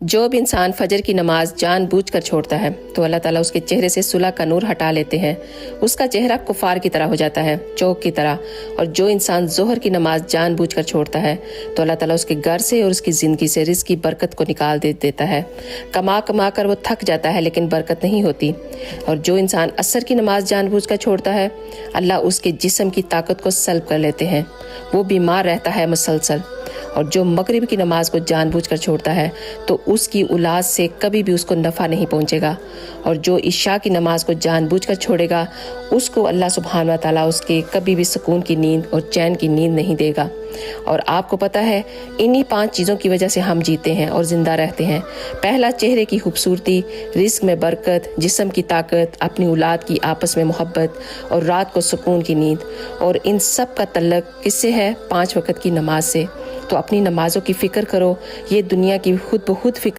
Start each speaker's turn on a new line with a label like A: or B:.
A: جو بھی انسان فجر کی نماز جان بوجھ کر چھوڑتا ہے تو اللہ تعالیٰ اس کے چہرے سے صلح کا نور ہٹا لیتے ہیں، اس کا چہرہ کفار کی طرح ہو جاتا ہے، چوک کی طرح۔ اور جو انسان ظہر کی نماز جان بوجھ کر چھوڑتا ہے تو اللہ تعالیٰ اس کے گھر سے اور اس کی زندگی سے رزق کی برکت کو نکال دیتا ہے۔ کما کما کر وہ تھک جاتا ہے لیکن برکت نہیں ہوتی۔ اور جو انسان عصر کی نماز جان بوجھ کر چھوڑتا ہے، اللہ اس کے جسم کی طاقت کو سلب کر لیتے ہیں، وہ بیمار رہتا ہے مسلسل۔ اور جو مغرب کی نماز کو جان بوجھ کر چھوڑتا ہے تو اس کی اولاد سے کبھی بھی اس کو نفع نہیں پہنچے گا۔ اور جو عشاء کی نماز کو جان بوجھ کر چھوڑے گا اس کو اللہ سبحانہ و تعالیٰ اس کے کبھی بھی سکون کی نیند اور چین کی نیند نہیں دے گا۔ اور آپ کو پتہ ہے انہی 5 چیزوں کی وجہ سے ہم جیتے ہیں اور زندہ رہتے ہیں۔ پہلا، چہرے کی خوبصورتی، رزق میں برکت، جسم کی طاقت، اپنی اولاد کی آپس میں محبت اور رات کو سکون کی نیند۔ اور ان سب کا تعلق کس سے ہے؟ 5 وقت کی نماز سے۔ تو اپنی نمازوں کی فکر کرو، یہ دنیا کی خود بخود فکر